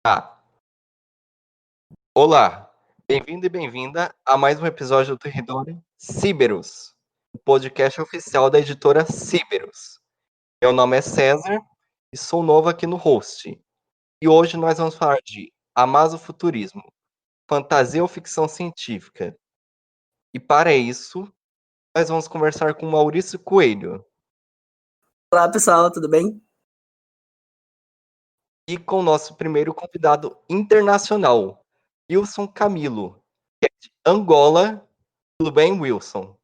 Ah, olá, bem-vindo e bem-vinda a mais um episódio do Território Ciberus, o podcast oficial da editora Ciberus. Meu nome é César e sou novo aqui no host. E hoje nós vamos falar de amazofuturismo, fantasia ou ficção científica. E para isso, nós vamos conversar com Maurício Coelho Olá, pessoal, tudo bem? e com o nosso primeiro convidado internacional, Wilson Camilo, que é de Angola. Tudo bem, Wilson?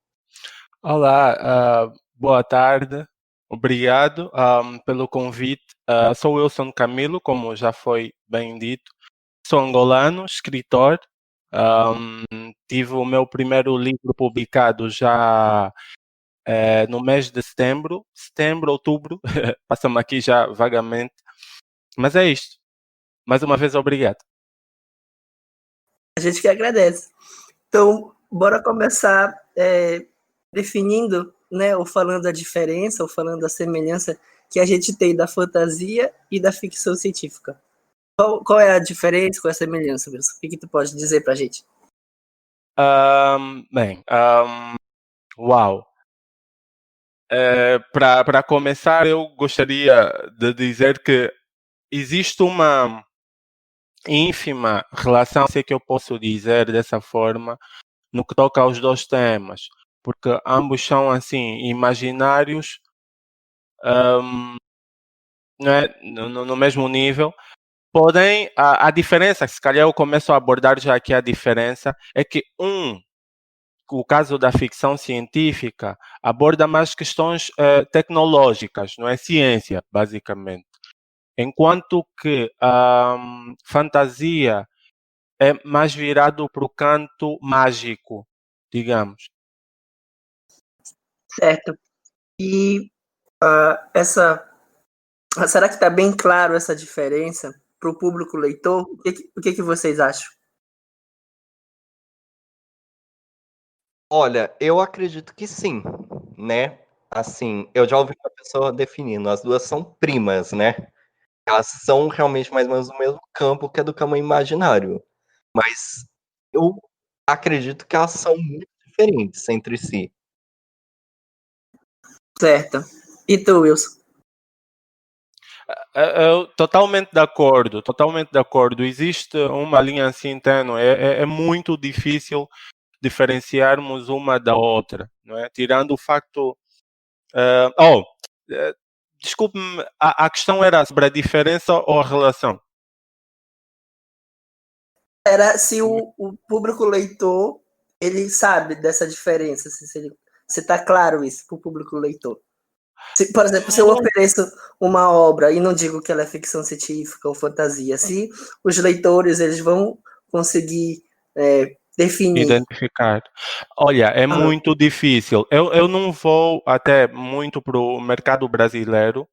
Olá, boa tarde, obrigado pelo convite. Sou Wilson Camilo, como já foi bem dito, sou angolano, escritor. Tive o meu primeiro livro publicado já no mês de setembro, outubro, passa-me aqui já vagamente, mas é isto. Mais uma vez, obrigado. A gente que agradece. Então, bora começar definindo, né, ou falando a diferença, ou falando a semelhança que a gente tem da fantasia e da ficção científica. Qual é a diferença, qual é a semelhança, Wilson? O que tu pode dizer pra gente? Uau! Para começar, eu gostaria de dizer que existe uma ínfima relação, se é que eu posso dizer dessa forma, no que toca aos dois temas, porque ambos são assim imaginários, né, no mesmo nível. Porém, a diferença, se calhar eu começo a abordar já aqui a diferença, é que o caso da ficção científica aborda mais questões tecnológicas, não é ciência, basicamente. Enquanto que a fantasia é mais virado para o canto mágico, digamos. Certo. E será que está bem claro essa diferença para o público leitor? O que vocês acham? Olha, eu acredito que sim, né? Assim, eu já ouvi uma pessoa definindo, as duas são primas, né? Elas são realmente mais ou menos do mesmo campo que é do campo imaginário. Mas eu acredito que elas são muito diferentes entre si. Certo. E tu, Wilson? Eu totalmente de acordo, totalmente de acordo. Existe uma linha assim tênue, é muito difícil diferenciarmos uma da outra, não é? Tirando o facto... desculpe-me, a questão era sobre a diferença ou a relação? Era se o público leitor ele sabe dessa diferença, se está claro isso para o público leitor. Por exemplo, se eu ofereço uma obra e não digo que ela é ficção científica ou fantasia, se os leitores eles vão conseguir definir. Identificar. Olha, é muito difícil. Eu não vou até muito para o mercado brasileiro,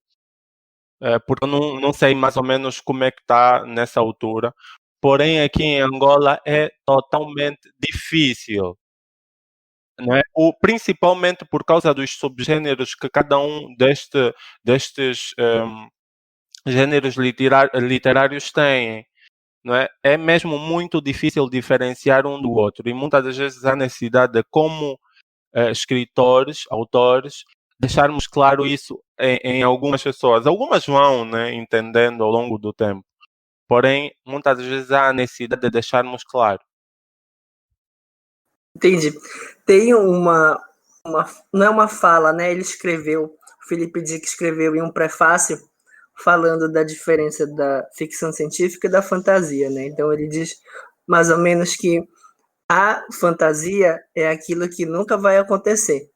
porque eu não sei mais ou menos como é que está nessa altura. Porém, aqui em Angola é totalmente difícil, não é? Principalmente por causa dos subgêneros que cada um destes gêneros literários tem, não é? É mesmo muito difícil diferenciar um do outro e muitas das vezes há necessidade de, como escritores, autores, deixarmos claro isso em algumas pessoas. Algumas vão, né, entendendo ao longo do tempo. Porém, muitas das vezes há a necessidade de deixarmos claro. Entendi. Tem não é uma fala, né? Ele escreveu, o Felipe Dick escreveu em um prefácio falando da diferença da ficção científica e da fantasia, né? Então ele diz mais ou menos que a fantasia é aquilo que nunca vai acontecer,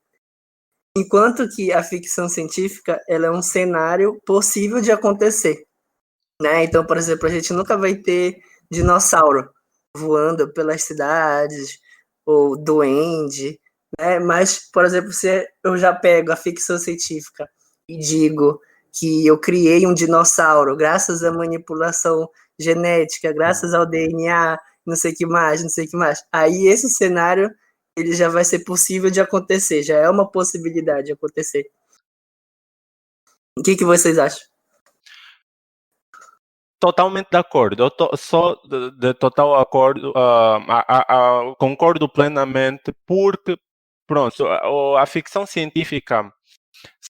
enquanto que a ficção científica ela é um cenário possível de acontecer, né? Então, por exemplo, a gente nunca vai ter dinossauro voando pelas cidades ou duende, né? Mas, por exemplo, se eu já pego a ficção científica e digo que eu criei um dinossauro graças à manipulação genética, graças ao DNA, não sei o que mais, aí esse cenário ele já vai ser possível de acontecer, já é uma possibilidade de acontecer. O que vocês acham? Totalmente de acordo. Eu sou de total acordo. Concordo plenamente, porque, pronto, a ficção científica,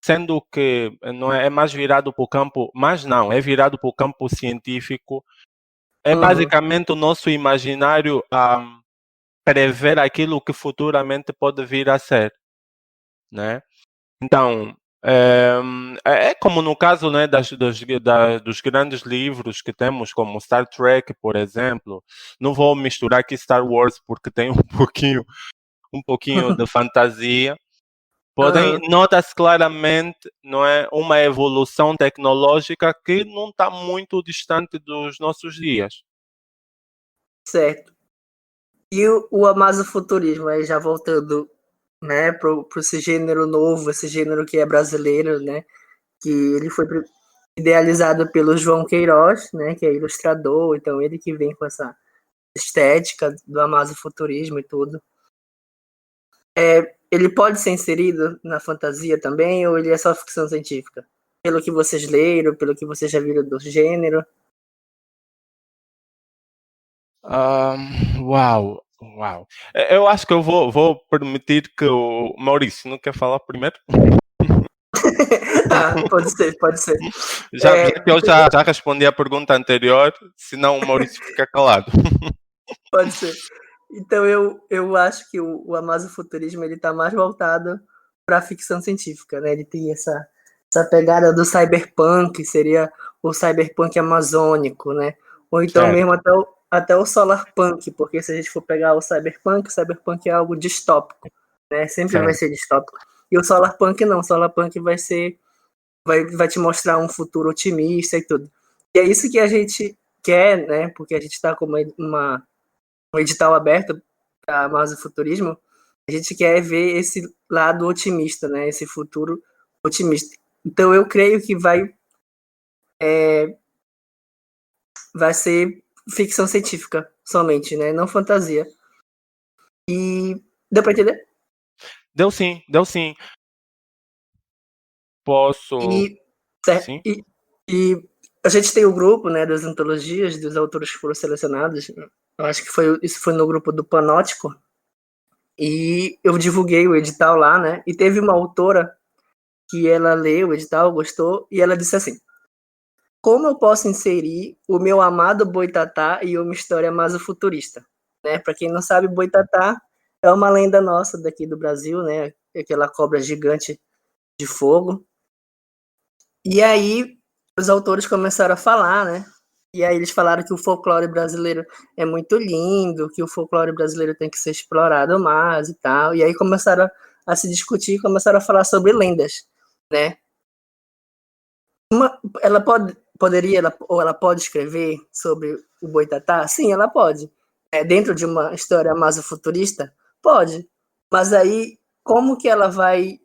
sendo que não é mais virado para o campo, mas não, é virado para o campo científico, é basicamente o nosso imaginário a prever aquilo que futuramente pode vir a ser, né? Então, é como no caso, né, dos grandes livros que temos, como Star Trek, por exemplo. Não vou misturar aqui Star Wars porque tem um pouquinho de fantasia. Porém, nota-se claramente, não é, uma evolução tecnológica que não está muito distante dos nossos dias. Certo. E o amazofuturismo, aí já voltando, né, para esse gênero novo, esse gênero que é brasileiro, né, que ele foi idealizado pelo João Queiroz, né, que é ilustrador, então ele que vem com essa estética do amazofuturismo e tudo. Ele pode ser inserido na fantasia também, ou ele é só ficção científica? Pelo que vocês leram, pelo que vocês já viram do gênero? Uau, uau. Eu acho que eu vou permitir que o Maurício não quer falar primeiro. Pode ser, pode ser. Já que eu já respondi a pergunta anterior, senão o Maurício fica calado. Pode ser. Então eu acho que o amazofuturismo ele está mais voltado para a ficção científica, né? Ele tem essa pegada do cyberpunk, que seria o cyberpunk amazônico, né? Ou então Certo. mesmo até o solarpunk, porque se a gente for pegar o cyberpunk é algo distópico, né? Sempre vai ser distópico. E o solarpunk não, o solarpunk vai te mostrar um futuro otimista e tudo. E é isso que a gente quer, né? Porque a gente está com um edital aberto para amazofuturismo, a gente quer ver esse lado otimista, né? Esse futuro otimista. Então eu creio que vai ser ficção científica somente, né? Não fantasia. E deu para entender? Deu sim, deu sim. Posso. Sim. E a gente tem o grupo, né, das antologias dos autores que foram selecionados. Eu acho que isso foi no grupo do Panótico. E eu divulguei o edital lá, né? E teve uma autora que ela leu o edital, gostou, e ela disse assim: como eu posso inserir o meu amado Boitatá em uma história masofuturista? Né? Para quem não sabe, Boitatá é uma lenda nossa daqui do Brasil, né? Aquela cobra gigante de fogo. E aí os autores começaram a falar, né? E aí eles falaram que o folclore brasileiro é muito lindo, que o folclore brasileiro tem que ser explorado mais e tal. E aí começaram a se discutir, começaram a falar sobre lendas, né? Ela pode escrever sobre o Boitatá? Sim, ela pode. Dentro de uma história masofuturista? Pode. Mas aí, como que ela vai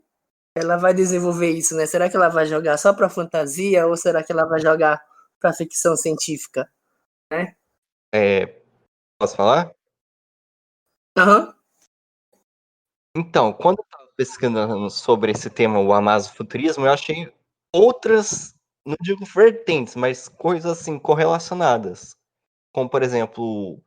desenvolver isso, né? Será que ela vai jogar só para fantasia ou será que ela vai jogar para ficção científica, né? Posso falar? Aham. Então, quando eu estava pesquisando sobre esse tema, o amazofuturismo, eu achei outras, não digo vertentes, mas coisas assim correlacionadas. Como, por exemplo,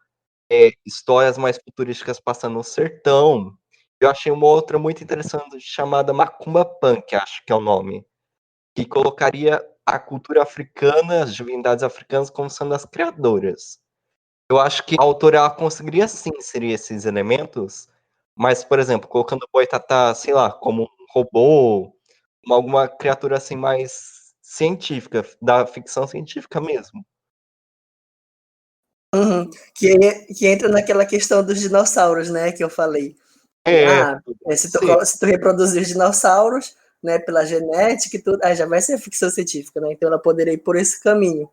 histórias mais futurísticas passando no sertão. Eu achei uma outra muito interessante chamada Macumba Punk, acho que é o nome, que colocaria a cultura africana, as divindades africanas como sendo as criadoras. Eu acho que a autora ela conseguiria sim inserir esses elementos, mas, por exemplo, colocando o Boitatá, sei lá, como um robô, como alguma criatura assim mais científica, da ficção científica mesmo. Uhum. Que entra naquela questão dos dinossauros, né? Que eu falei. Se tu reproduzir os dinossauros, né, pela genética e tudo, aí já vai ser ficção científica, né? Então ela poderia ir por esse caminho.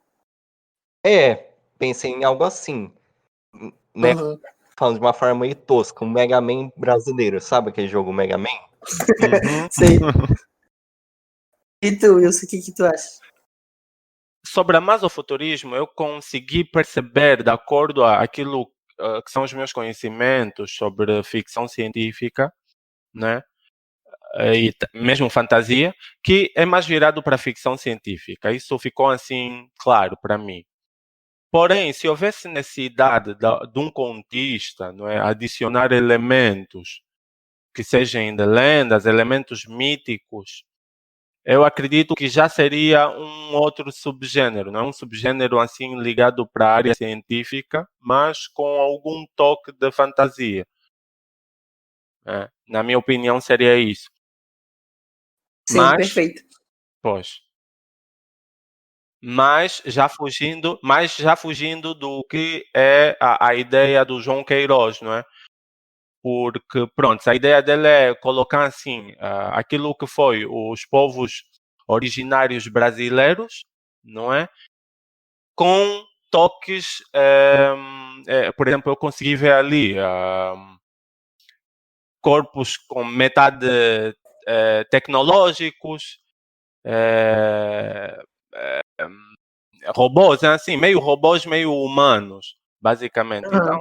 Pensei em algo assim, né? Uhum. Falando de uma forma meio tosca, um Mega Man brasileiro, sabe aquele jogo Mega Man? Uhum. Sei. E tu, Wilson, o que tu acha? Sobre a masofuturismo, eu consegui perceber, de acordo a aquilo que são os meus conhecimentos sobre ficção científica, né? E mesmo fantasia, que é mais virado para a ficção científica. Isso ficou assim claro para mim. Porém, se houvesse necessidade de um contista, não é, adicionar elementos que sejam de lendas, elementos míticos, eu acredito que já seria um outro subgênero, não é um subgênero assim ligado para a área científica, mas com algum toque de fantasia. Na minha opinião, seria isso. Sim, Mas, perfeito. pois, mas já fugindo do que é a ideia do João Queiroz, não é? Porque, pronto, a ideia dele é colocar assim, aquilo que foi os povos originários brasileiros, não é? Com toques, por exemplo, eu consegui ver ali corpos com metade tecnológicos, robôs, assim, meio robôs, meio humanos, basicamente. Então,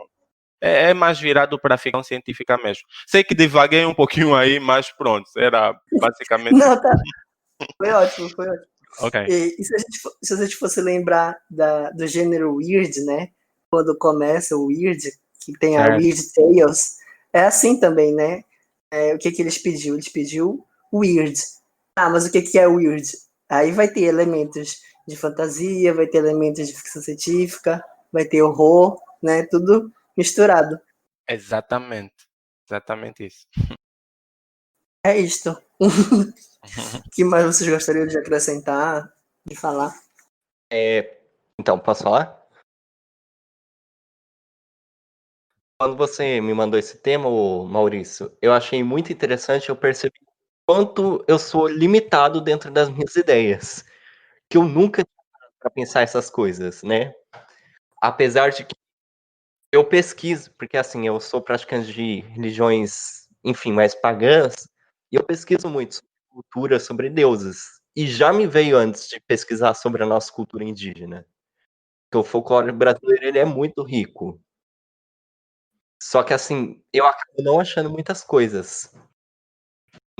é mais virado para a ficção científica mesmo. Sei que divaguei um pouquinho aí, mas pronto, era basicamente isso. Não, tá. Foi ótimo, foi ótimo. Ok. E se a gente fosse lembrar do gênero Weird, né? Quando começa o Weird, que tem a Certo. Weird Tales, é assim também, né? O que eles pediu? Eles pediu Weird. Ah, mas o que é Weird? Aí vai ter elementos de fantasia, vai ter elementos de ficção científica, vai ter horror, né? Tudo misturado. Exatamente isso. É isto. O que mais vocês gostariam de acrescentar, de falar? Então, posso falar? Quando você me mandou esse tema, Maurício, eu achei muito interessante, eu percebi quanto eu sou limitado dentro das minhas ideias. Que eu nunca tinha parado para pensar essas coisas, né? Apesar de que eu pesquiso, porque assim, eu sou praticante de religiões, enfim, mais pagãs, e eu pesquiso muito sobre cultura, sobre deuses. E já me veio antes de pesquisar sobre a nossa cultura indígena. Porque o folclore brasileiro, ele é muito rico. Só que assim, eu acabo não achando muitas coisas.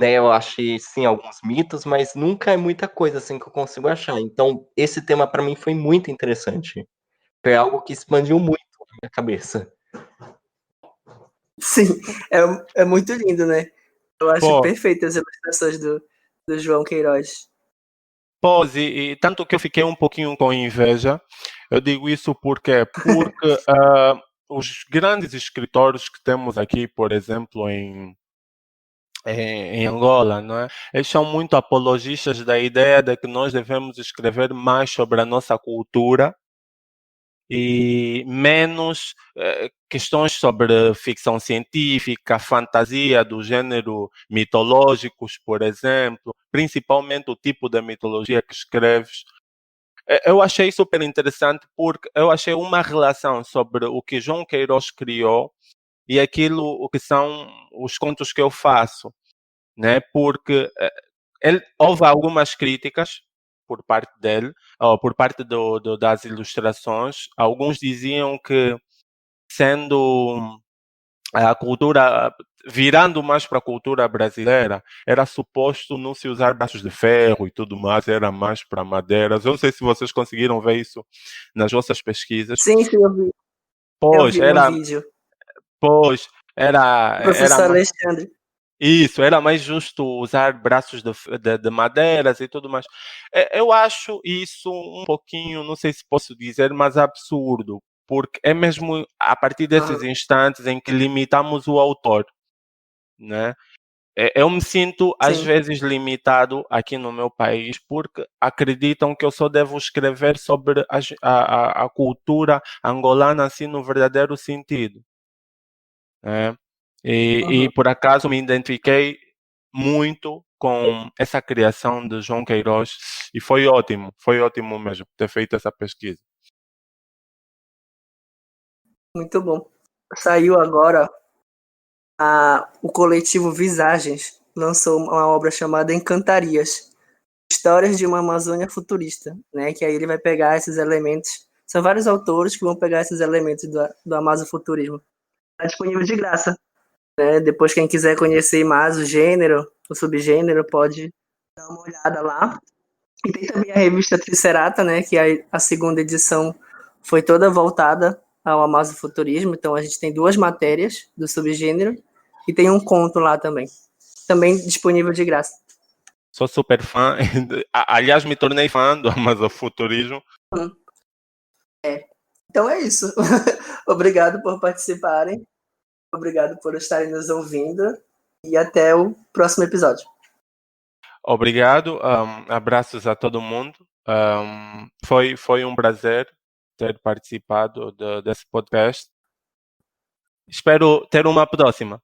Né, eu achei, sim, alguns mitos, mas nunca é muita coisa, assim, que eu consigo achar. Então, esse tema para mim foi muito interessante. Foi algo que expandiu muito a minha cabeça. Sim, é muito lindo, né? Eu acho Pô, perfeitas as ilustrações do João Queiroz. Pós, e tanto que eu fiquei um pouquinho com inveja. Eu digo isso porque os grandes escritores que temos aqui, por exemplo, em Angola, não é? Eles são muito apologistas da ideia de que nós devemos escrever mais sobre a nossa cultura e menos questões sobre ficção científica, fantasia do gênero mitológicos, por exemplo, principalmente o tipo de mitologia que escreves. Eu achei super interessante porque eu achei uma relação sobre o que João Queiroz criou e aquilo o que são os contos que eu faço, né? Porque houve algumas críticas por parte dele, ou por parte das ilustrações. Alguns diziam que, sendo a cultura, virando mais para a cultura brasileira, era suposto não se usar braços de ferro e tudo mais, era mais para madeiras. Eu não sei se vocês conseguiram ver isso nas vossas pesquisas. Sim, eu vi. Eu Pois, vi no vídeo. pois, O professor era Alexandre. isso, era mais justo usar braços de madeiras e tudo mais. Eu acho isso um pouquinho, não sei se posso dizer, mas absurdo, porque é mesmo a partir desses instantes em que limitamos o autor, né? Eu me sinto às Sim. vezes limitado aqui no meu país porque acreditam que eu só devo escrever sobre a cultura angolana assim no verdadeiro sentido, né? E por acaso me identifiquei muito com essa criação de João Queiroz e foi ótimo mesmo ter feito essa pesquisa. Muito bom. Saiu agora o coletivo Visagens lançou uma obra chamada Encantarias, Histórias de uma Amazônia Futurista, né? Que aí ele vai pegar esses elementos São vários autores que vão pegar esses elementos do amazofuturismo. Está disponível de graça. Né? Depois, quem quiser conhecer mais o gênero, o subgênero, pode dar uma olhada lá. E tem também a revista Tricerata, né, que a segunda edição foi toda voltada ao amazofuturismo. Então, a gente tem 2 matérias do subgênero e tem um conto lá também disponível de graça. Sou super fã. Aliás, me tornei fã do amazofuturismo. Então é isso. Obrigado por participarem. Obrigado por estarem nos ouvindo. E até o próximo episódio. Obrigado. Abraços a todo mundo. Foi um prazer ter participado desse podcast. Espero ter uma próxima.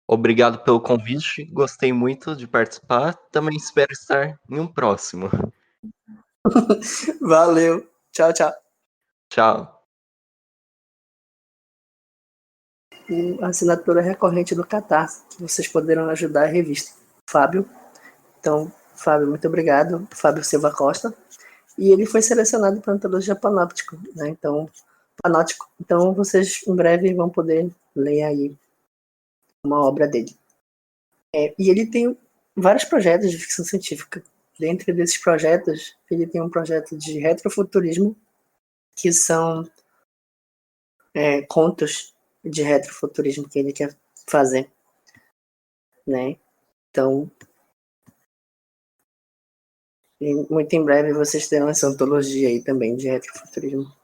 Obrigado pelo convite, gostei muito de participar. Também espero estar em um próximo. Valeu. Tchau, tchau. Tchau. A assinatura recorrente do Catarse, que vocês poderão ajudar a revista. Fábio. Então, Fábio, muito obrigado. Fábio Silva Costa. E ele foi selecionado para a antologia Panóptico, né? Então, Panóptico. Então, vocês em breve vão poder ler aí uma obra dele. E ele tem vários projetos de ficção científica. Dentre desses projetos, ele tem um projeto de retrofuturismo, que são contos de retrofuturismo que ele quer fazer, né? Então, muito em breve vocês terão essa antologia aí também de retrofuturismo.